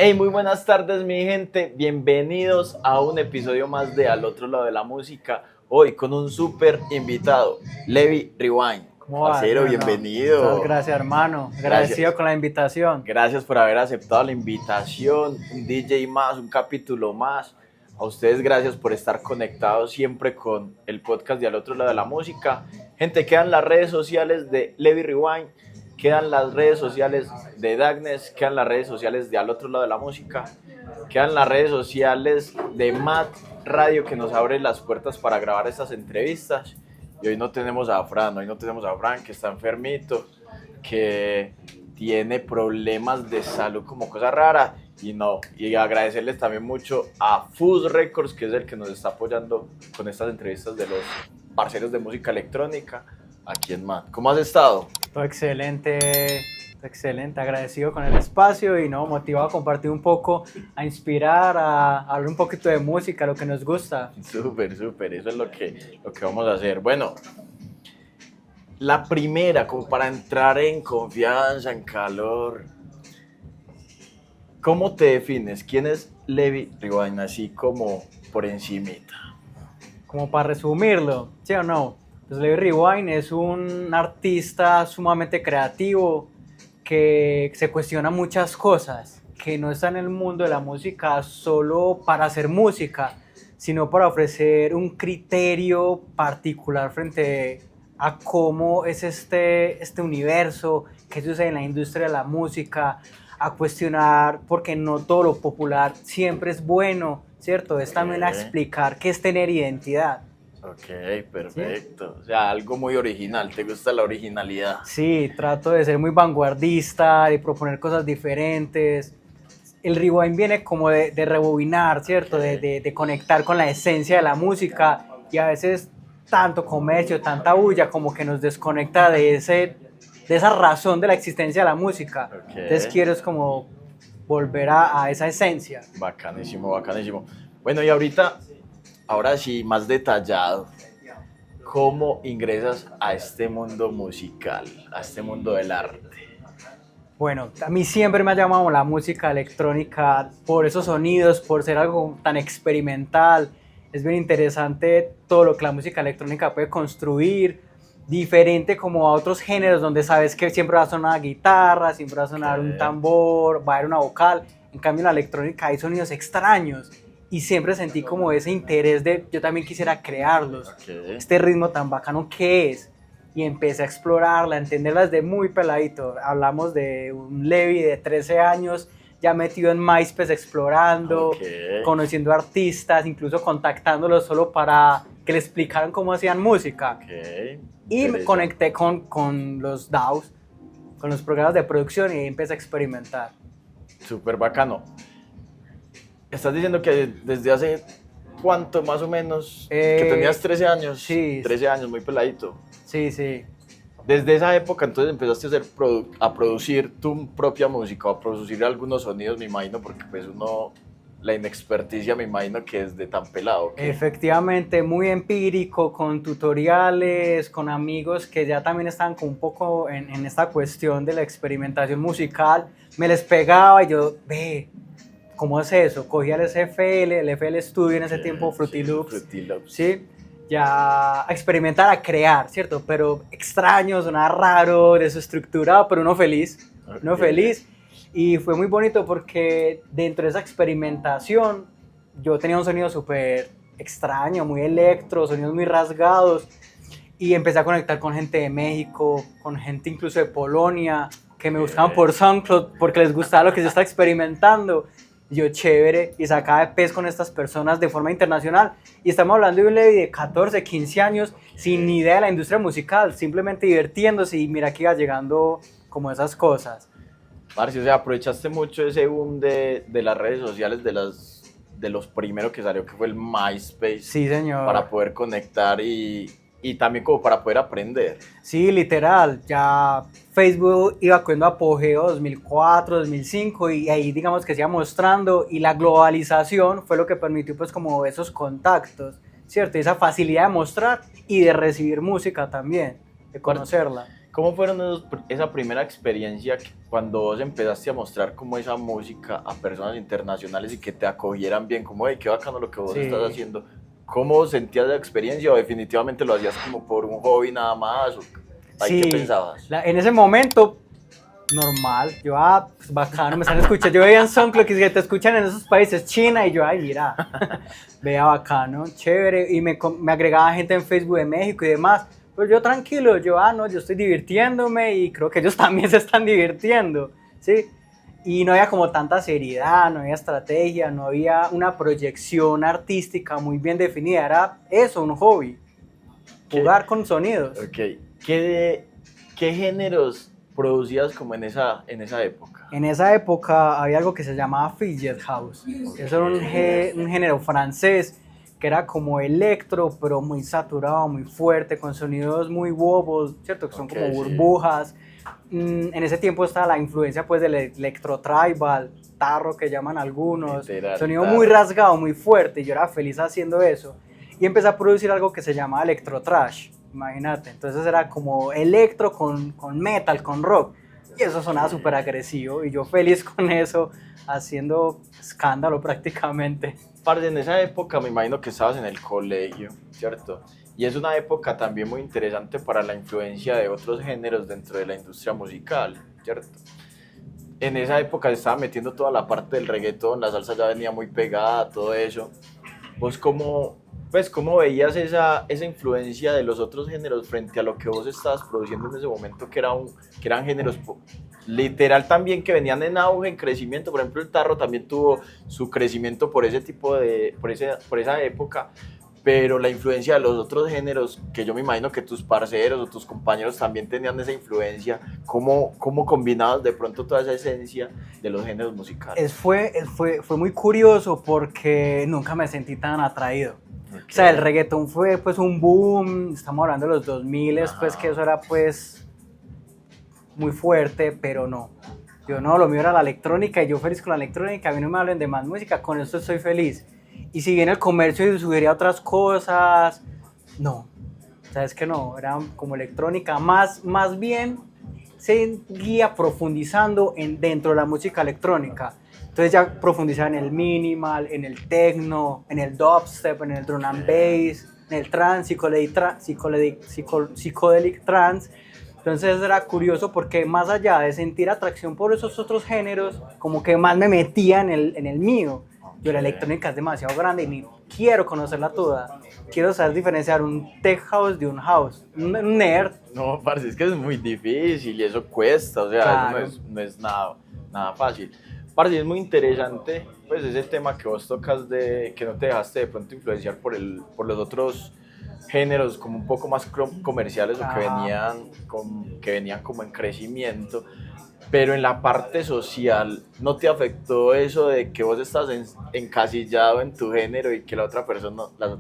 Hey, muy buenas tardes, mi gente. Bienvenidos a un episodio más de Al Otro Lado de la Música. Hoy con un súper invitado, Levi Rewind. ¿Cómo vas? Parcero, Bueno, no. Muchas bienvenido. gracias, hermano. Agradecido Gracias. con la invitación. Gracias por haber aceptado la invitación. Un DJ más, un capítulo más. A ustedes, gracias por estar conectados siempre con el podcast de Al Otro Lado de la Música. Gente, quedan las redes sociales de Levi Rewind. Quedan las redes sociales de Darkness, quedan las redes sociales de Al Otro Lado de la Música, quedan las redes sociales de Matt Radio, que nos abre las puertas para grabar estas entrevistas. Y hoy no tenemos a Fran, que está enfermito, que tiene problemas de salud como cosa rara. Y agradecerles también mucho a Fuzz Records, que es el que nos está apoyando con estas entrevistas de los parceros de música electrónica aquí en Matt. ¿Cómo has estado? Todo excelente, agradecido con el espacio y no, motivado a compartir un poco, a inspirar, a hablar un poquito de música, lo que nos gusta. Súper, eso es lo que vamos a hacer. Bueno, la primera, como para entrar en confianza, en calor, ¿cómo te defines? ¿Quién es Levi Rewind? Así como por encimita. Como para resumirlo, ¿sí o no? Pues Levi Rewind es un artista sumamente creativo que se cuestiona muchas cosas, que no está en el mundo de la música solo para hacer música, sino para ofrecer un criterio particular frente a cómo es este universo, qué sucede en la industria de la música, a cuestionar porque no todo lo popular siempre es bueno, ¿cierto? Es también a explicar qué es tener identidad. Ok, perfecto. ¿Sí? O sea, algo muy original. ¿Te gusta la originalidad? Sí, trato de ser muy vanguardista, de proponer cosas diferentes. El rewind viene como de rebobinar, ¿cierto? Okay. De conectar con la esencia de la música y a veces tanto comercio, tanta bulla como que nos desconecta de esa razón de la existencia de la música. Okay. Entonces quiero es como volver a esa esencia. Bacanísimo. Bueno, y ahora sí, más detallado, ¿cómo ingresas a este mundo musical, a este mundo del arte? Bueno, a mí siempre me ha llamado la música electrónica por esos sonidos, por ser algo tan experimental. Es bien interesante todo lo que la música electrónica puede construir, diferente como a otros géneros donde sabes que siempre va a sonar una guitarra, siempre va a sonar un tambor, va a haber una vocal. En cambio en la electrónica hay sonidos extraños y siempre sentí como ese interés de yo también quisiera crearlos. Este ritmo tan bacano que es. Y empecé a explorarla, a entenderla desde muy peladito. Hablamos de un Levi de 13 años, ya metido en MySpace explorando, conociendo artistas, incluso contactándolos solo para que le explicaran cómo hacían música. Y me conecté con los DAWs, con los programas de producción y empecé a experimentar. Súper bacano. Estás diciendo que desde hace ¿cuánto más o menos? Que tenías 13 años. Sí. 13 años, muy peladito. Sí, sí. Desde esa época entonces empezaste a producir tu propia música, a producir algunos sonidos, me imagino, porque pues la inexperticia me imagino que es de tan pelado. ¿Qué? Efectivamente, muy empírico, con tutoriales, con amigos que ya también estaban con un poco en esta cuestión de la experimentación musical. Me les pegaba y yo, ¿cómo es eso? Cogía el FL Studio en ese tiempo, Fruity Loops. ¿Sí? Ya a experimentar, a crear, ¿cierto? Pero extraño, sonaba raro, desestructurado, pero uno feliz. Y fue muy bonito porque dentro de esa experimentación yo tenía un sonido súper extraño, muy electro, sonidos muy rasgados. Y empecé a conectar con gente de México, con gente incluso de Polonia, que me buscaban por SoundCloud porque les gustaba lo que yo estaba experimentando. Yo chévere, y sacaba EPs con estas personas de forma internacional. Y estamos hablando de un Levi de 14, 15 años, sin ni idea de la industria musical, simplemente divirtiéndose, y mira que iba llegando como esas cosas. Marcio, o sea, aprovechaste mucho ese boom de las redes sociales, de los primeros que salió, que fue el MySpace. Sí, señor. Para poder conectar y también como para poder aprender. Sí, literal, ya Facebook iba cogiendo apogeo 2004, 2005 y ahí digamos que se iba mostrando, y la globalización fue lo que permitió pues como esos contactos, ¿cierto? Y esa facilidad de mostrar y de recibir música también, de conocerla. ¿Cómo fueron esa primera experiencia cuando vos empezaste a mostrar como esa música a personas internacionales y que te acogieran bien? Como, hey, qué bacano lo que vos Sí. estás haciendo. ¿Cómo sentías la experiencia o definitivamente lo hacías como por un hobby nada más? ¿O ahí qué pensabas? En ese momento, normal, yo, pues bacano, me están escuchando, yo veía en SoundCloud que te escuchan en esos países, China, y yo, ay, mira, veía bacano, chévere, y me agregaba gente en Facebook de México y demás, pero yo tranquilo, yo, no, yo estoy divirtiéndome y creo que ellos también se están divirtiendo, ¿sí? Y no había como tanta seriedad, no había estrategia, no había una proyección artística muy bien definida, era eso, un hobby, jugar con sonidos. Ok, ¿qué géneros producías como en esa época? En esa época había algo que se llamaba Fidget House. Okay. Eso era un género francés que era como electro, pero muy saturado, muy fuerte, con sonidos muy bobos, ¿cierto? Que son como burbujas. En ese tiempo estaba la influencia pues del electro tribal, tarro que llaman algunos, sonido muy rasgado, muy fuerte, y yo era feliz haciendo eso. Y empecé a producir algo que se llama electro trash, imagínate. Entonces era como electro con metal, con rock. Y eso sonaba súper agresivo y yo feliz con eso, haciendo escándalo prácticamente. Parce, en esa época me imagino que estabas en el colegio, ¿cierto? Y es una época también muy interesante para la influencia de otros géneros dentro de la industria musical, ¿cierto? En esa época se estaba metiendo toda la parte del reggaetón, la salsa ya venía muy pegada, todo eso. ¿Vos cómo veías esa influencia de los otros géneros frente a lo que vos estabas produciendo en ese momento, que eran géneros literal también que venían en auge, en crecimiento? Por ejemplo, el tarro también tuvo su crecimiento por esa época, pero la influencia de los otros géneros, que yo me imagino que tus parceros o tus compañeros también tenían esa influencia, ¿cómo combinabas de pronto toda esa esencia de los géneros musicales? Fue muy curioso porque nunca me sentí tan atraído. Okay. O sea, el reggaetón fue pues un boom, estamos hablando de los 2000, pues que eso era pues muy fuerte, pero no. Yo no, lo mío era la electrónica y yo feliz con la electrónica, a mí no me hablen de más música, con esto estoy feliz. Y si bien el comercio sugería otras cosas, no, sabes que no, era como electrónica, más bien seguía profundizando dentro de la música electrónica. Entonces ya profundizaba en el minimal, en el techno, en el dubstep, en el drum and bass, en el trance, psychedelic trance. Entonces era curioso porque más allá de sentir atracción por esos otros géneros, como que más me metía en el mío. Yo la electrónica es demasiado grande y ni quiero conocerla toda. Quiero saber diferenciar un tech house de un house, un nerd. No, parce, es que es muy difícil y eso cuesta, o sea, claro. Eso no es nada fácil. Parce, es muy interesante pues ese tema que vos tocas de que no te dejaste de pronto influenciar por los otros géneros como un poco más comerciales o que venían como en crecimiento. Pero en la parte social, ¿no te afectó eso de que vos estás encasillado en tu género y que las otras personas iban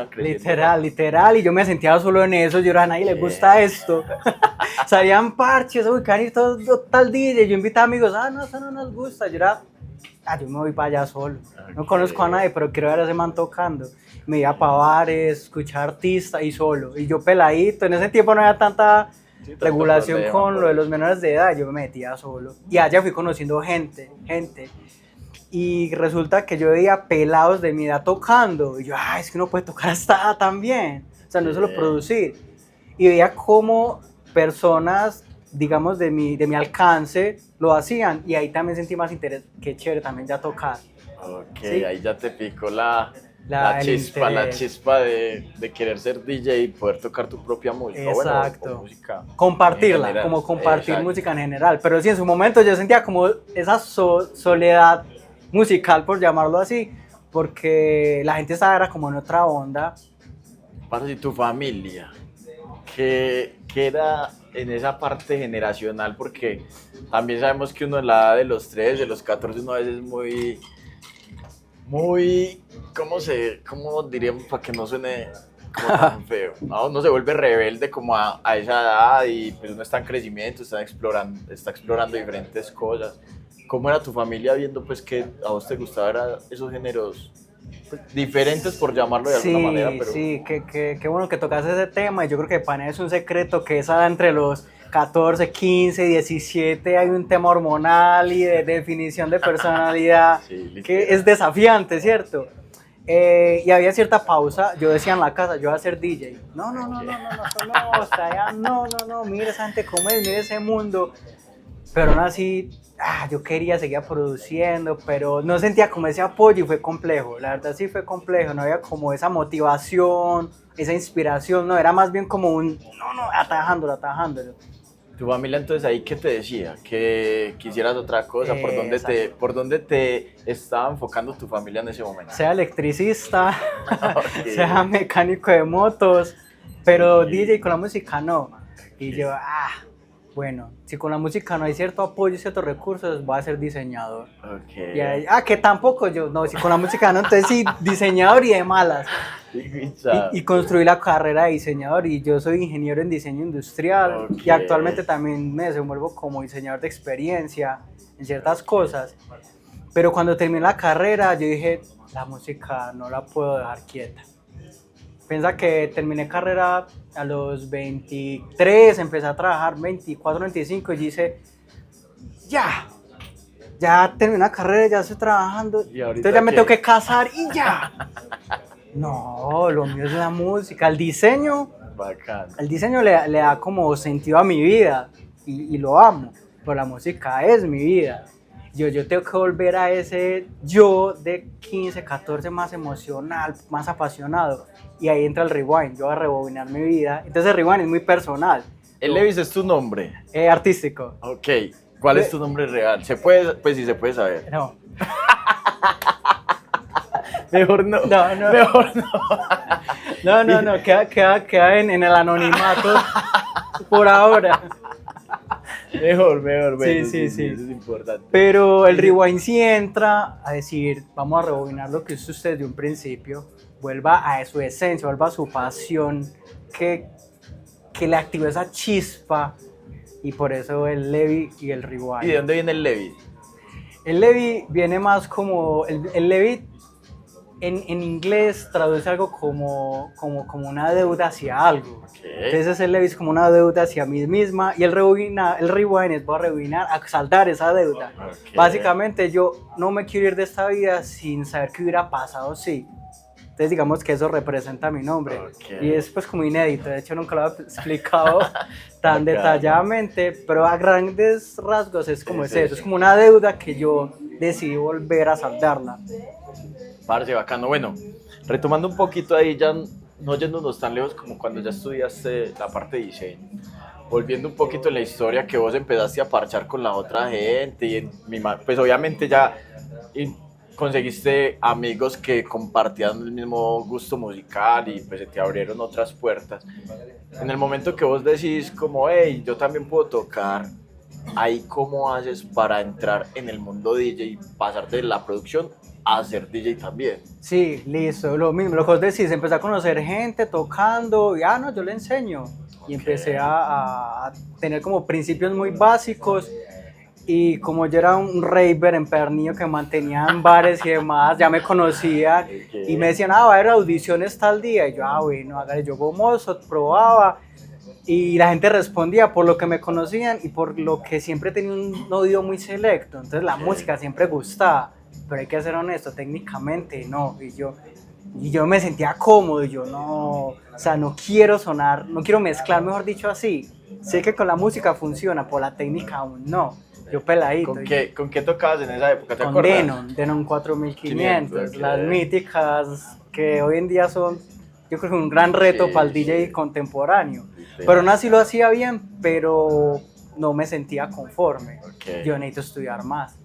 creciendo? Literal, y yo me sentía solo en eso, yo era, a nadie le gusta esto. Salían parches, uy, cani, tal DJ, yo invitaba amigos, no, eso no nos gusta, yo era, yo me voy para allá solo, no conozco a nadie, pero quiero ver a ese man tocando. Me iba para bares, escuchar artistas y solo, y yo peladito, en ese tiempo no había tanta regulación problema, con lo de los menores de edad, yo me metía solo y allá fui conociendo gente y resulta que yo veía pelados de mi edad tocando y yo, es que uno puede tocar hasta también, o sea, no solo producir, y veía cómo personas, digamos, de mi alcance lo hacían y ahí también sentí más interés, qué chévere también ya tocar. Ok, ¿sí? Ahí ya te picó la chispa de querer ser DJ y poder tocar tu propia música. Exacto. O música compartirla, como compartir música en general. Pero sí, en su momento yo sentía como esa soledad musical, por llamarlo así, porque la gente estaba como en otra onda. Para si tu familia, que era en esa parte generacional, porque también sabemos que uno en la edad de los 13, de los 14, uno a veces muy, ¿cómo diríamos para que no suene como tan feo? ¿No? Uno se vuelve rebelde como a esa edad y pues uno está en crecimiento, está explorando diferentes cosas. ¿Cómo era tu familia viendo pues que a vos te gustaban esos géneros diferentes, por llamarlo de alguna manera? Pero... Sí, qué bueno que tocas ese tema y yo creo que para mí es un secreto que esa entre los 14, 15, 17 hay un tema hormonal y de definición de personalidad Sí, que es desafiante, ¿cierto? Y había cierta pausa, yo decía en la casa, yo voy a ser DJ. No, o sea, ya, mire esa gente cómo es, mire ese mundo. Pero aún así, yo quería seguir produciendo, pero no sentía como ese apoyo y fue complejo. La verdad sí fue complejo, no había como esa motivación, esa inspiración, no, era más bien como un, atajándolo. ¿Tu familia entonces ahí qué te decía? ¿Que quisieras otra cosa? ¿Por dónde te estaba enfocando tu familia en ese momento? Sea electricista, Okay. sea mecánico de motos, pero DJ con la música no. Y yo, bueno, si con la música no hay cierto apoyo y ciertos recursos, voy a ser diseñador. Okay. Y ahí, que tampoco yo, no, si con la música no, entonces sí, diseñador y de malas. Y construí la carrera de diseñador y yo soy ingeniero en diseño industrial y actualmente también me desenvuelvo como diseñador de experiencia en ciertas cosas. Pero cuando terminé la carrera yo dije, la música no la puedo dejar quieta. Piensa que terminé carrera a los 23, empecé a trabajar 24, 25 y dije, ya terminé la carrera, ya estoy trabajando, entonces ya me tengo que casar y ya. No, lo mío es la música, el diseño. Bacán. El diseño le da como sentido a mi vida y lo amo, pero la música es mi vida. Yo tengo que volver a ese yo de 15, 14 más emocional, más apasionado. Y ahí entra el rewind, yo voy a rebobinar mi vida. Entonces el rewind es muy personal. ¿El Levis es tu nombre? Artístico. Ok. ¿Cuál es tu nombre real? ¿Se puede? Pues sí se puede saber. No. Mejor no. No. Mejor no. No. Queda en el anonimato por ahora. Mejor. Bueno, Sí. Eso es importante. Pero el rewind sí entra a decir, vamos a rebobinar lo que hizo usted desde un principio, vuelva a su esencia, vuelva a su pasión, que le activó esa chispa, y por eso el Levi y el rewind. ¿Y de dónde viene el Levi? El Levi viene más como, el Levi en inglés traduce algo como una deuda hacia algo. Okay. Entonces el Levi es como una deuda hacia mí misma y el rewind es voy a rebobinar, a saldar esa deuda. Okay. Básicamente yo no me quiero ir de esta vida sin saber qué hubiera pasado, sí. Entonces digamos que eso representa mi nombre. Okay. Y es pues como inédito, de hecho nunca lo había explicado tan detalladamente, pero a grandes rasgos es como eso, es como una deuda que yo decidí volver a saldarla. Parce, bacano. Bueno, retomando un poquito ahí, ya no yéndonos tan lejos como cuando ya estudiaste la parte de diseño, volviendo un poquito en la historia que vos empezaste a parchar con la otra gente y pues obviamente ya conseguiste amigos que compartían el mismo gusto musical y pues se te abrieron otras puertas. En el momento que vos decís como, hey, yo también puedo tocar, ahí cómo haces para entrar en el mundo DJ y pasar de la producción a ser DJ también. Sí, listo, lo mismo, lo que vos decís, empecé a conocer gente tocando y no, yo le enseño. Y empecé a tener como principios muy básicos y como yo era un raver empedernido que mantenía en bares y demás, ya me conocían y me decían, va a haber audiciones tal día. Y yo, bueno, hágale, yo como probaba. Y la gente respondía por lo que me conocían y por lo que siempre tenía un oído muy selecto. Entonces la música siempre gustaba, pero hay que ser honesto, técnicamente no. Y yo me sentía cómodo y yo no, o sea, no quiero sonar, no quiero mezclar, mejor dicho así. Sé que con la música funciona, por la técnica aún no. Yo peladito. ¿Con qué tocabas en esa época? ¿Te con acuerdas? Denon 4500, okay. Las míticas que hoy en día son, yo creo que un gran reto para el DJ contemporáneo. Pero aún así lo hacía bien, pero no me sentía conforme. Yo necesito estudiar más.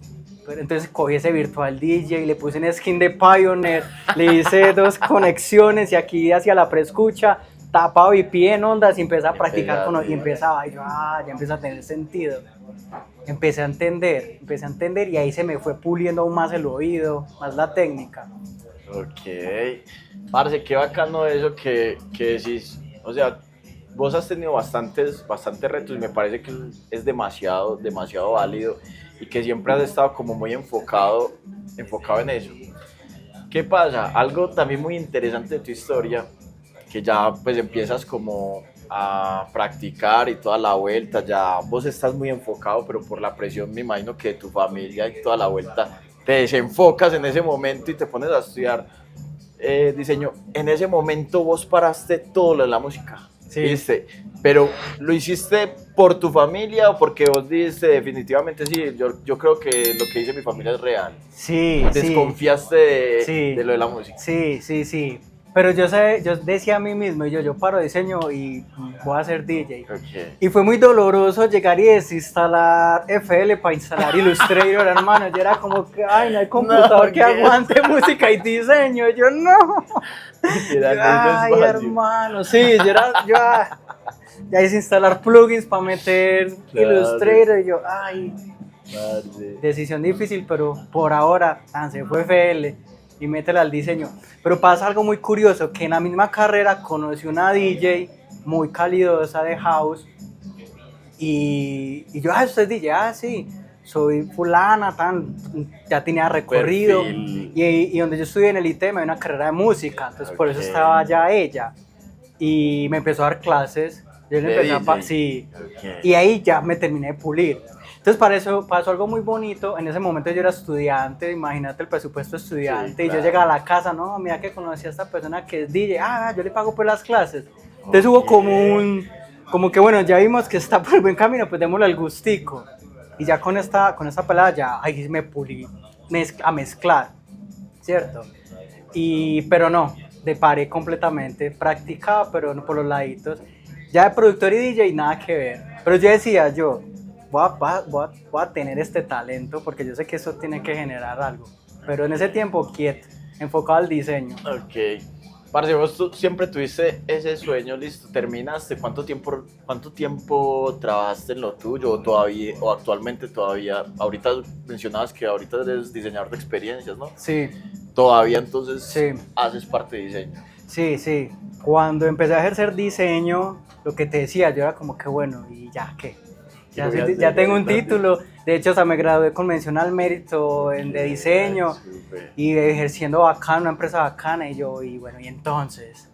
Entonces cogí ese virtual DJ, le puse un skin de Pioneer, le hice 2 conexiones y aquí hacia la preescucha, tapaba y pie en ondas y empecé a practicar y empezaba, y yo, ya empieza a tener sentido. Empecé a entender y ahí se me fue puliendo aún más el oído, más la técnica. Ok. Parce, qué bacano eso que decís. O sea, vos has tenido bastantes retos y me parece que es demasiado válido y que siempre has estado como muy enfocado en eso. ¿Qué pasa? Algo también muy interesante de tu historia, que ya pues empiezas como a practicar y toda la vuelta, ya vos estás muy enfocado, pero por la presión me imagino que de tu familia y toda la vuelta, te desenfocas en ese momento y te pones a estudiar diseño. En ese momento vos paraste todo lo de la música, Sí. ¿viste? Pero ¿lo hiciste por tu familia o porque vos dijiste definitivamente sí, yo creo que lo que dice mi familia es real? Sí, ¿Desconfiaste de, Sí. de lo de la música? Sí. Pero yo decía a mí mismo, yo paro diseño y voy a ser DJ. Ok. Y fue muy doloroso llegar y desinstalar FL para instalar Illustrator, hermano. Yo era como que, ay, no hay computador No, que aguante música y diseño. Yo no. Ay, hermano, sí, ya desinstalar plugins para meter Claro. Illustrator. Y yo, ay, Madre. decisión difícil, pero por ahora, se fue FL y métela al diseño. Pero pasa algo muy curioso, que en la misma carrera conocí una DJ muy calidosa de house y yo, usted es DJ, sí, soy fulana, ya tenía recorrido Perfil. y donde yo estudié en el ITM hay una carrera de música, entonces por eso Ok. estaba allá ella y me empezó a dar clases, yo le ¿De empecé a DJ? sí, Ok. y ahí ya me terminé de pulir. Entonces para eso pasó algo muy bonito, en ese momento yo era estudiante, imagínate el presupuesto de estudiante, Sí, y yo claro. llegaba a la casa, no, mira que conocí a esta persona que es DJ, yo le pago por las clases. Entonces hubo como que bueno, ya vimos que está por el buen camino, pues démosle el gustico. Y ya con esta pelada ya, ahí me pulí a mezclar, ¿cierto? Pero no, deparé completamente, practicaba, pero no por los laditos. Ya de productor y DJ, nada que ver. Pero yo decía, voy a tener este talento, porque yo sé que eso tiene que generar algo. Pero en ese tiempo, quieto, enfocado al diseño. Ok. Parce, vos siempre tuviste ese sueño, listo, terminaste. ¿Cuánto tiempo trabajaste en lo tuyo o actualmente todavía? Ahorita mencionabas que ahorita eres diseñador de experiencias, ¿no? Sí, Todavía entonces Sí. haces parte de diseño. sí. Cuando empecé a ejercer diseño, lo que te decía, yo era como que bueno, ¿y ya qué? Ya tengo un título, de hecho, me gradué con mención al mérito de diseño Súper. y ejerciendo bacán, una empresa bacana, y bueno, y entonces,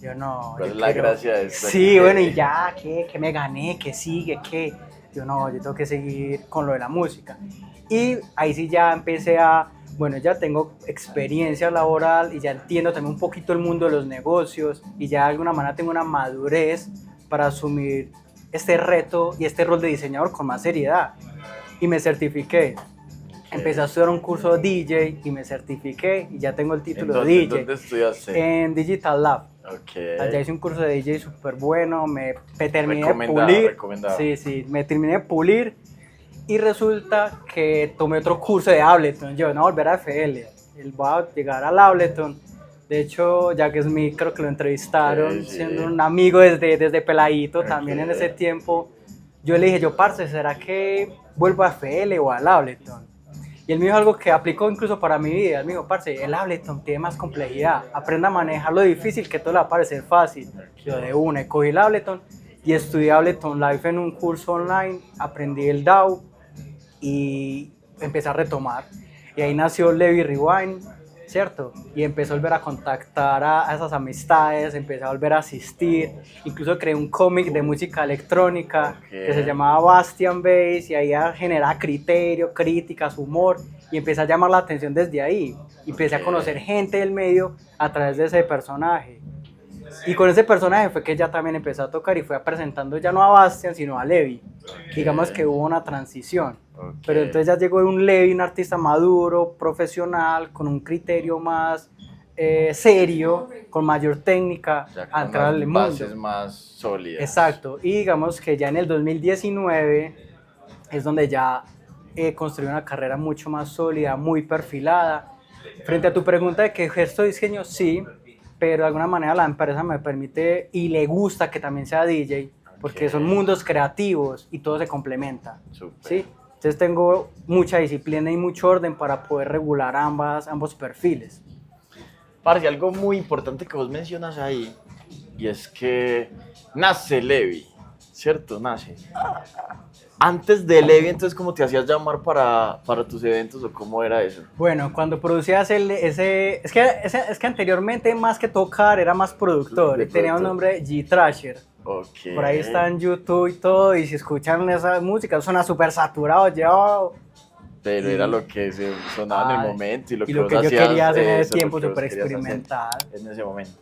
yo no. ¿Cuál yo es la gracia de esto? Sí, bueno, y ya, ¿qué me gané? ¿Qué sigue? ¿Qué? Yo tengo que seguir con lo de la música. Y ahí sí ya empecé bueno, ya tengo experiencia laboral y ya entiendo también un poquito el mundo de los negocios y ya de alguna manera tengo una madurez para asumir este reto y este rol de diseñador con más seriedad. Y me certifiqué. Empecé a estudiar un curso de DJ y me certifiqué y ya tengo el título de DJ. ¿Dónde estudiaste? En Digital Lab. Ok. Allá hice un curso de DJ súper bueno, me terminé de Recomendado, pulir. recomendado. Sí, me terminé de pulir y resulta que tomé otro curso de Ableton. Yo no volver a FL, voy a llegar al Ableton. De hecho, Jack Smith creo que lo entrevistaron, Sí. siendo un amigo desde peladito también en ese tiempo. Yo le dije, parce, ¿será que vuelvo a FL o al Ableton? Y él me dijo algo que aplicó incluso para mi vida. Él me dijo, parce, el Ableton tiene más complejidad. Aprenda a manejar lo difícil que todo le va a parecer fácil. Yo de una, cogí el Ableton y estudié Ableton Live en un curso online. Aprendí el DAW y empecé a retomar. Y ahí nació Levi Rewind, ¿cierto? Y empecé a volver a contactar a esas amistades, empecé a volver a asistir. Incluso creé un cómic de música electrónica que se llamaba Bastian Bass y ahí generaba criterio, críticas, humor y empecé a llamar la atención desde ahí. Y empecé a conocer gente del medio a través de ese personaje. Y con ese personaje fue que ya también empecé a tocar y fue presentando ya no a Bastian sino a Levi. Digamos que hubo una transición. Pero entonces ya llegó un Levi, un artista maduro, profesional, con un criterio más serio, con mayor técnica, a entrar al mundo. Bases más sólidas. Exacto, y digamos que ya en el 2019 es donde ya construí una carrera mucho más sólida, muy perfilada. Frente a tu pregunta de que ejerzo diseño, sí, pero de alguna manera la empresa me permite y le gusta que también sea DJ, porque son mundos creativos y todo se complementa. Súper. ¿Sí? Entonces tengo mucha disciplina y mucho orden para poder regular ambos perfiles. Parce, algo muy importante que vos mencionas ahí, y es que nace Levi, ¿cierto? Nace. Antes de Levi, entonces, ¿cómo te hacías llamar para tus eventos o cómo era eso? Bueno, cuando producías es que anteriormente más que tocar era más productor, tenía un nombre G-Trasher. Ok. Por ahí está en YouTube y todo, y si escuchan esa música suena súper saturado, llevado. Pero era lo que se sonaba en el momento y lo que vos yo hacías, quería hacer en ese eso es lo tiempo, que vos súper querías hacer experimental. en ese momento.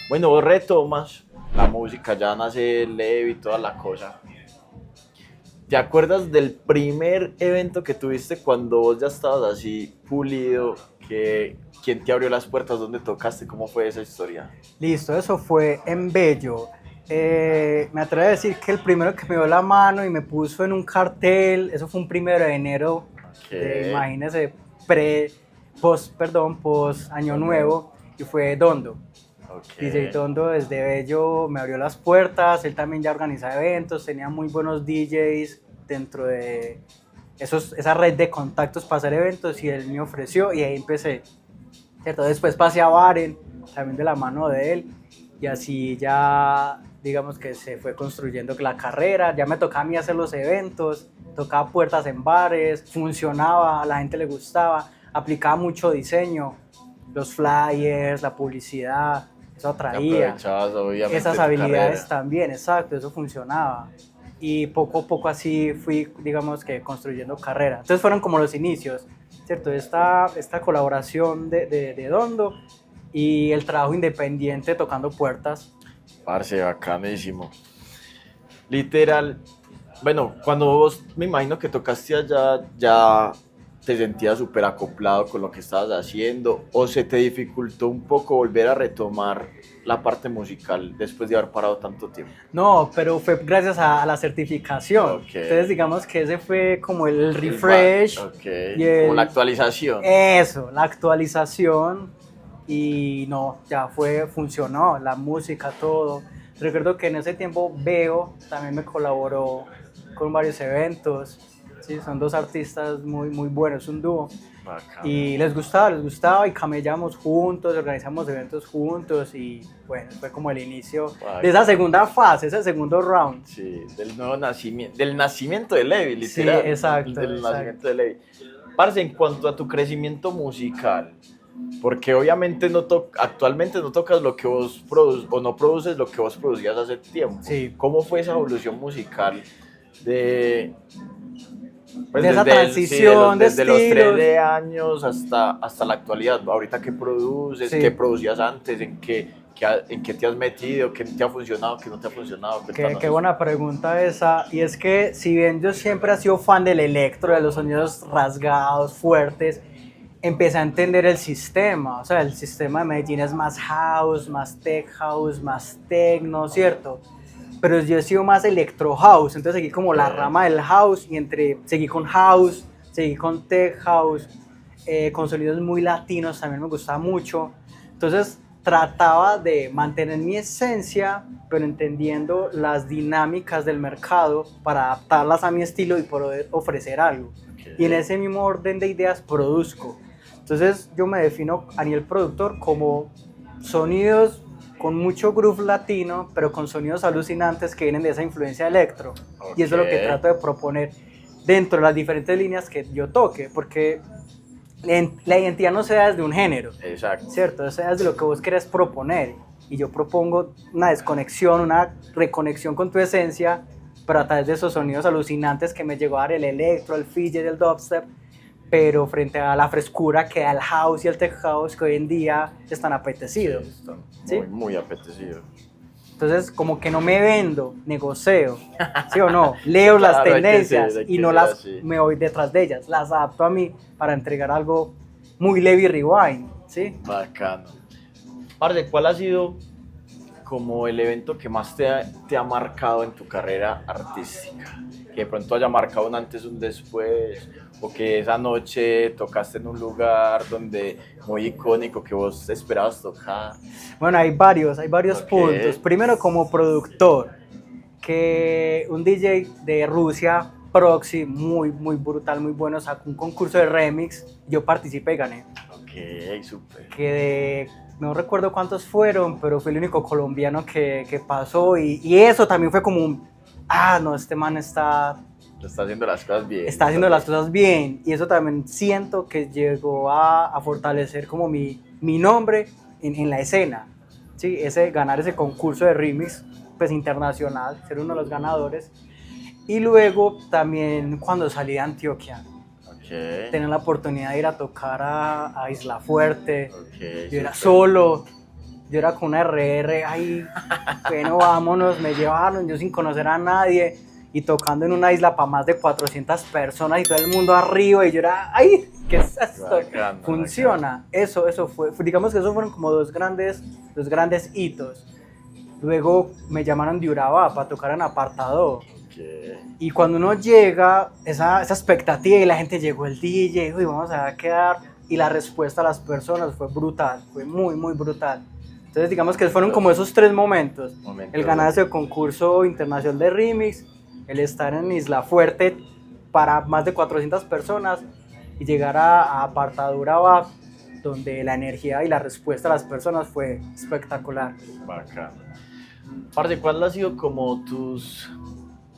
Bueno, vos retomas la música, ya nace Levi y toda la cosa. ¿Te acuerdas del primer evento que tuviste cuando vos ya estabas así pulido? ¿Quién te abrió las puertas? ¿Dónde tocaste? ¿Cómo fue esa historia? Listo, eso fue en Bello. Me atrevo a decir que el primero que me dio la mano y me puso en un cartel, eso fue un 1 de enero, imagínese, post Año Nuevo, y fue Dondo. DJ Dondo desde Bello me abrió las puertas, él también ya organizaba eventos, tenía muy buenos DJs dentro de esa red de contactos para hacer eventos y él me ofreció y ahí empecé, ¿cierto? Después pasé a Baren, también de la mano de él, y así ya digamos que se fue construyendo la carrera, ya me tocaba a mí hacer los eventos, tocaba puertas en bares, funcionaba, a la gente le gustaba, aplicaba mucho diseño, los flyers, la publicidad, eso atraía. Aprovechabas obviamente Esas tu habilidades carrera. también, exacto, eso funcionaba. Y poco a poco así fui, digamos que construyendo carrera. Entonces fueron como los inicios, ¿cierto? Esta colaboración de Dondo y el trabajo independiente tocando puertas. Parce, bacanísimo. Literal, bueno, cuando vos me imagino que tocaste allá, ya te sentías súper acoplado con lo que estabas haciendo, o se te dificultó un poco volver a retomar la parte musical después de haber parado tanto tiempo. No, pero fue gracias a la certificación. Ok. Entonces digamos que ese fue como el refresh. Ok, y como la actualización. Eso, la actualización. Y no, ya funcionó, la música, todo. Recuerdo que en ese tiempo Veo también me colaboró con varios eventos. Sí, son dos artistas muy buenos, un dúo. Bacán. Y les gustaba y camellamos juntos, organizamos eventos juntos y bueno, fue como el inicio de esa segunda fase, ese segundo round. Sí, del nuevo nacimiento, del nacimiento de Levi, literal. Sí, exacto. Del nacimiento de Levi. Parce, en cuanto a tu crecimiento musical, porque obviamente actualmente no tocas lo que vos produces o no produces lo que vos producías hace tiempo. Sí. ¿Cómo fue esa evolución musical de, pues de esa desde transición desde los estilos? 13 años hasta la actualidad? Ahorita qué produces, Sí. qué producías antes, en qué te has metido, qué te ha funcionado, qué no te ha funcionado. Qué buena pregunta esa. Y es que si bien yo siempre he sido fan del electro, de los sonidos rasgados, fuertes, empecé a entender el sistema. O sea, el sistema de Medellín es más house, más tech house, más techno, ¿cierto? Pero yo he sido más electro house, entonces seguí como la rama del house y seguí con house, seguí con tech house, con sonidos muy latinos también me gustaba mucho. Entonces trataba de mantener mi esencia, pero entendiendo las dinámicas del mercado para adaptarlas a mi estilo y poder ofrecer algo. Y en ese mismo orden de ideas produzco. Entonces yo me defino a nivel productor como sonidos con mucho groove latino, pero con sonidos alucinantes que vienen de esa influencia electro. Y eso es lo que trato de proponer dentro de las diferentes líneas que yo toque, porque la identidad no se da desde un género. Exacto. ¿Cierto? Eso es desde lo que vos querés proponer. Y yo propongo una desconexión, una reconexión con tu esencia, pero a través de esos sonidos alucinantes que me llegó a dar el electro, el fidget, el dubstep, pero frente a la frescura que da el house y el tech house que hoy en día están apetecidos. Sí, están ¿sí? muy apetecidos. Entonces, como que no me vendo, negocio, ¿sí o no? Leo las tendencias y no me voy detrás de ellas, las adapto a mí para entregar algo muy Levi Rewind, ¿sí? Bacano. Parce, ¿cuál ha sido como el evento que más te ha marcado en tu carrera artística? Que de pronto haya marcado un antes, un después, o que esa noche tocaste en un lugar donde muy icónico que vos esperabas tocar. Bueno, hay varios puntos. Primero, como productor, que un DJ de Rusia, Proxy, muy brutal, muy bueno, sacó un concurso de remix, yo participé y gané. Ok, súper. No recuerdo cuántos fueron, pero fui el único colombiano que pasó y eso también fue como no, este man está haciendo las cosas bien. Está haciendo las cosas bien y eso también siento que llegó a fortalecer como mi nombre en la escena, ¿sí? Ganar ese concurso de remix pues, internacional, ser uno de los ganadores. Y luego también cuando salí de Antioquia, tener la oportunidad de ir a tocar a Isla Fuerte, yo era solo, yo era con una RR, ay, bueno, vámonos, me llevaron, yo sin conocer a nadie, y tocando en una isla para más de 400 personas y todo el mundo arriba, y yo era, ay, ¿qué es esto? Bacano, Funciona, bacano. eso fue, digamos que esos fueron como dos grandes hitos. Luego me llamaron de Urabá para tocar en Apartado. Y cuando uno llega, esa expectativa y la gente llegó el DJ, uy, vamos a quedar, y la respuesta a las personas fue brutal, fue muy, muy brutal. Entonces digamos que fueron como esos tres momentos, el ganar ese concurso internacional de remix, el estar en Isla Fuerte para más de 400 personas y llegar a Apartadura Urabá, donde la energía y la respuesta a las personas fue espectacular. Bacán. Parce, ¿cuál ha sido como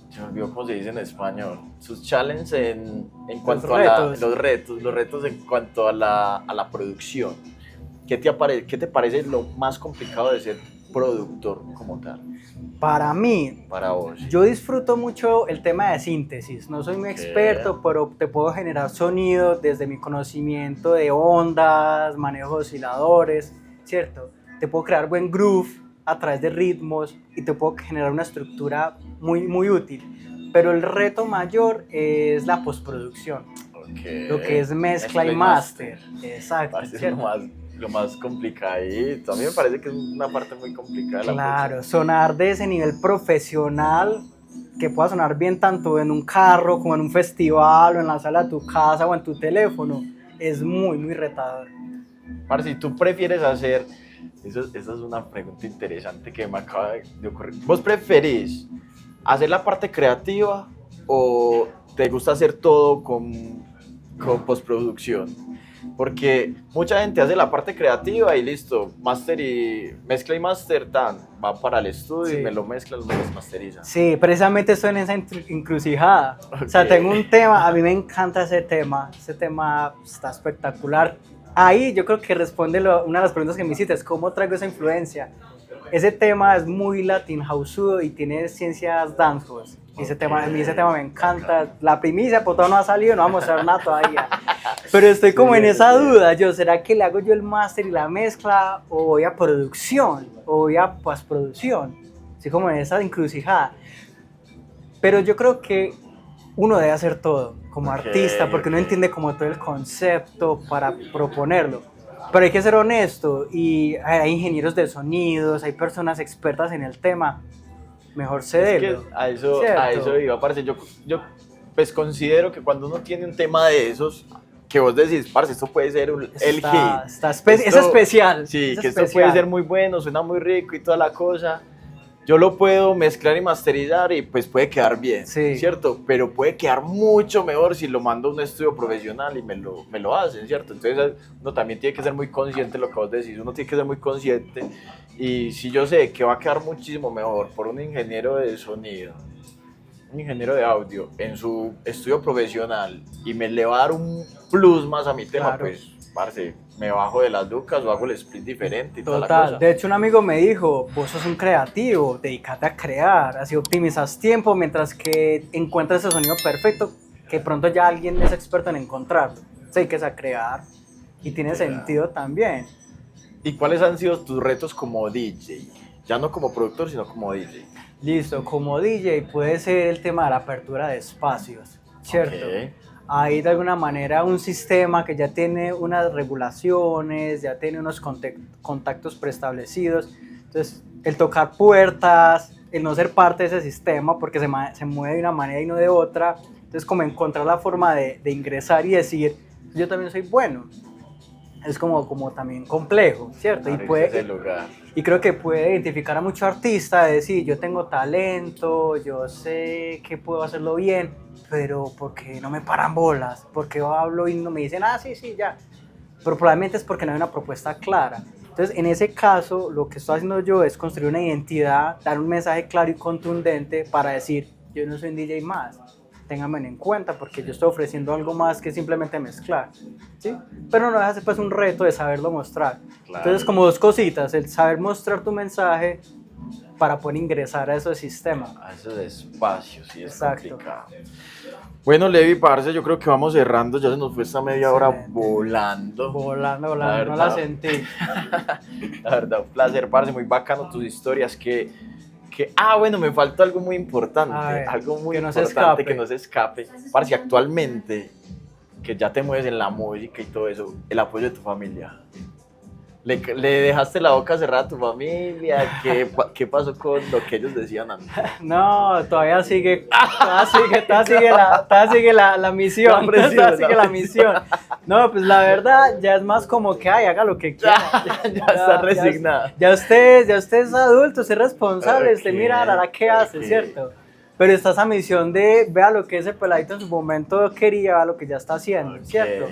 se me olvidó cómo se dice en español, sus challenges en cuanto a los retos en cuanto a la producción? ¿Qué te parece lo más complicado de ser productor como tal? Para mí, para vos, yo disfruto mucho el tema de síntesis. No soy muy experto, pero te puedo generar sonido desde mi conocimiento de ondas, manejo de osciladores, ¿cierto? Te puedo crear buen groove a través de ritmos y te puedo generar una estructura muy, muy útil. Pero el reto mayor es la postproducción, lo que es mezcla y master. Exacto. Lo más complicadito. A mí me parece que es una parte muy complicada de la Claro, sonar de ese nivel profesional, que pueda sonar bien tanto en un carro como en un festival o en la sala de tu casa o en tu teléfono, es muy, muy retador. Parce, si tú prefieres hacer, esa es una pregunta interesante que me acaba de ocurrir. ¿Vos preferís hacer la parte creativa o te gusta hacer todo con postproducción? Porque mucha gente hace la parte creativa y listo, mezcla y master, va para el estudio, sí, y me lo mezcla, lo masteriza. Sí, precisamente estoy en esa encrucijada. Okay. O sea, tengo un tema, a mí me encanta ese tema está espectacular. Ahí yo creo que responde una de las preguntas que me hiciste, es cómo traigo esa influencia. Ese tema es muy latin houseudo y tiene ciencias dancehall. Ese tema me encanta. La primicia, pues todavía no ha salido, no vamos a mostrar nada todavía. Pero estoy como en esa duda, ¿será que le hago yo el máster y la mezcla o voy a producción o voy a postproducción? Estoy como en esa encrucijada. Pero yo creo que uno debe hacer todo como artista porque uno entiende como todo el concepto para proponerlo. Pero hay que ser honesto y hay ingenieros de sonidos, hay personas expertas en el tema. Mejor cederlo. Es que a eso iba, parce. Yo pues considero que cuando uno tiene un tema de esos, que vos decís, parce, esto puede ser el hit. Es especial. Sí, que esto puede ser muy bueno, suena muy rico y toda la cosa. Yo lo puedo mezclar y masterizar y pues puede quedar bien, sí, ¿cierto? Pero puede quedar mucho mejor si lo mando a un estudio profesional y me lo hacen, ¿cierto? Entonces uno también tiene que ser muy consciente de lo que vos decís, uno tiene que ser muy consciente. Y si yo sé que va a quedar muchísimo mejor por un ingeniero de sonido, un ingeniero de audio en su estudio profesional y le va a dar un plus más a mi tema, claro, pues, parce, me bajo de las lucas o hago el split diferente y toda la cosa. De hecho, un amigo me dijo, vos sos un creativo, dedícate a crear, así optimizas tiempo mientras que encuentras ese sonido perfecto, que pronto ya alguien es experto en encontrarlo. O sea, hay que saber crear y tiene sentido también. ¿Y cuáles han sido tus retos como DJ? Ya no como productor, sino como DJ. Listo, como DJ puede ser el tema de la apertura de espacios, ¿cierto? Okay. Hay de alguna manera un sistema que ya tiene unas regulaciones, ya tiene unos contactos preestablecidos. Entonces, el tocar puertas, el no ser parte de ese sistema porque se mueve de una manera y no de otra. Entonces, como encontrar la forma de ingresar y decir, yo también soy bueno. Es como también complejo, ¿cierto? Y creo que puede identificar a mucho artista, decir, yo tengo talento, yo sé que puedo hacerlo bien, pero ¿por qué no me paran bolas? ¿Por qué hablo y no me dicen, sí, ya? Pero probablemente es porque no hay una propuesta clara. Entonces, en ese caso, lo que estoy haciendo yo es construir una identidad, dar un mensaje claro y contundente para decir, yo no soy un DJ más. Ténganme en cuenta porque yo estoy ofreciendo algo más que simplemente mezclar, ¿sí? Pero no deja de ser pues un reto de saberlo mostrar. Claro. Entonces como dos cositas, el saber mostrar tu mensaje para poder ingresar a esos sistemas. A esos espacios, sí, es Exacto. complicado. Bueno, Levi, parce, yo creo que vamos cerrando, ya se nos fue esta media hora Excelente. volando. Volando, no verdad. la sentí. La verdad, un placer, parce, muy bacano tus historias, bueno, me falta algo muy importante, A ver, algo muy que no se importante escape. que no se escape. Parce, actualmente, que ya te mueves en la música y todo eso, el apoyo de tu familia. ¿Le dejaste la boca cerrada a tu familia? ¿Qué pasó con lo que ellos decían antes? No, todavía sigue la misión. La presión, Todavía sigue la la misión. No, pues la verdad ya es más como que, ay, haga lo que quiera. Ya está resignada. Ya usted es adulto, usted es responsable, usted Ok, mira ahora qué hace, ok. ¿cierto? Pero está esa misión de, vea lo que ese peladito en su momento quería, vea lo que ya está haciendo, Ok. ¿cierto?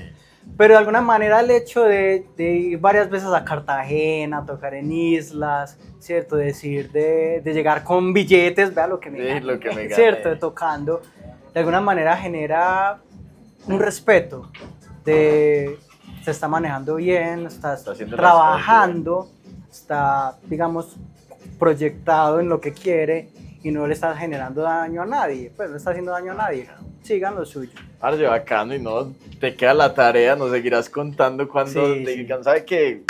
Pero de alguna manera el hecho de ir varias veces a Cartagena, tocar en islas, ¿cierto? de llegar con billetes, vea lo que me Sí, gané, lo que me gané. ¿cierto? Tocando, de alguna manera genera un respeto de se está manejando bien, está haciendo las trabajando, está, digamos, proyectado en lo que quiere y no le está generando daño a nadie, pues no está haciendo daño a nadie. Sigan lo suyo. Parce, bacano, y no te queda la tarea, nos seguirás contando cuando Sí, te sí. digan, ¿sabe qué?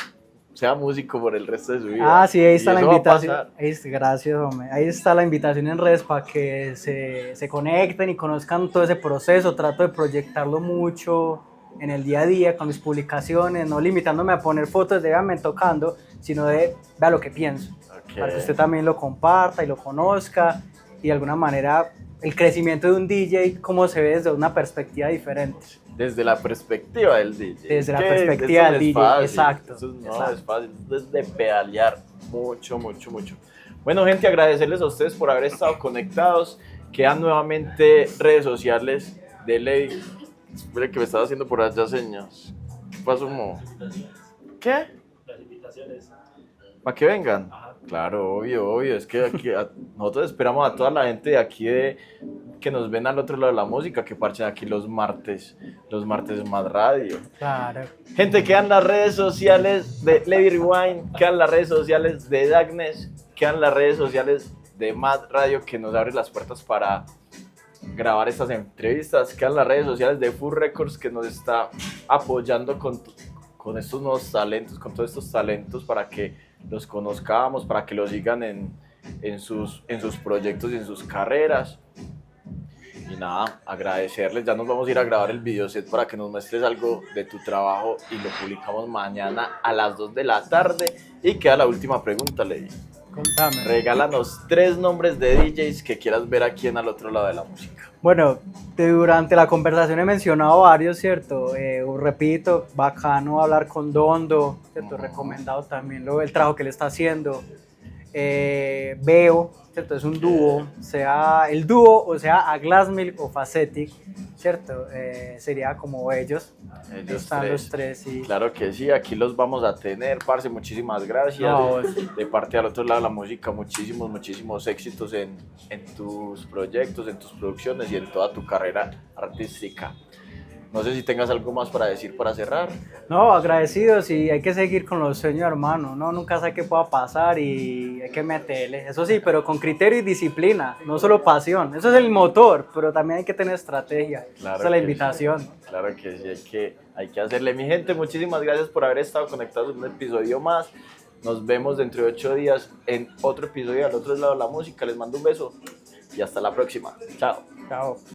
Sea músico por el resto de su vida. Ah, sí, ahí está Y la eso va a invitación. pasar. Gracias, hombre. Ahí está la invitación en redes para que se conecten y conozcan todo ese proceso. Trato de proyectarlo mucho en el día a día con mis publicaciones, no limitándome a poner fotos de véanme tocando, sino de vea lo que pienso. Ok. Para que usted también lo comparta y lo conozca y de alguna manera el crecimiento de un DJ, cómo se ve desde una perspectiva diferente. Desde la perspectiva del DJ. Desde la Que perspectiva eso no del es DJ, fácil, exacto, eso no exacto. es fácil, es de pedalear mucho, mucho, mucho. Bueno, gente, agradecerles a ustedes por haber estado conectados. Quedan nuevamente redes sociales de Levi. Espere que me estaba haciendo por allá señas. ¿Qué pasó, Mo? ¿Qué? Las invitaciones. ¿Para que vengan? Claro, obvio. Es que aquí, nosotros esperamos a toda la gente de aquí que nos ven al otro lado de la música, que parchen aquí los martes más radio. Claro. Gente, quedan las redes sociales de Levi Rewind, quedan las redes sociales de Darkness, quedan las redes sociales de Mad Radio, que nos abre las puertas para grabar estas entrevistas, quedan las redes sociales de Full Records, que nos está apoyando con estos nuevos talentos, con todos estos talentos para que los conozcamos, para que los sigan en sus proyectos y en sus carreras. Y nada, agradecerles, ya nos vamos a ir a grabar el videoset para que nos muestres algo de tu trabajo y lo publicamos mañana a las 2 de la tarde. Y queda la última pregunta, Levi. Contame. Regálanos 3 nombres de DJs que quieras ver aquí en al otro lado de la música. Bueno, durante la conversación he mencionado varios, ¿cierto? Repito, bacano hablar con Dondo, ¿cierto? Recomendado también el trabajo que le está haciendo. Veo, ¿cierto? Es un dúo, sea el dúo o sea a Glassmilk o Facetic, ¿cierto? Sería como ellos. Ellos Están tres. los tres, sí. Claro que sí, aquí los vamos a tener, parce, muchísimas gracias. No, de parte al otro lado de la música, muchísimos éxitos en tus proyectos, en tus producciones y en toda tu carrera artística. No sé si tengas algo más para decir para cerrar. No, agradecidos y hay que seguir con los sueños, hermano. No, nunca sabe qué pueda pasar y hay que meterle. Eso sí, pero con criterio y disciplina, no solo pasión. Eso es el motor, pero también hay que tener estrategia. Claro Esa es la que invitación. sí. Claro que sí, hay que hacerle. Mi gente, muchísimas gracias por haber estado conectados en un episodio más. Nos vemos dentro de 8 días en otro episodio al otro lado de la música. Les mando un beso y hasta la próxima. Chao. Chao.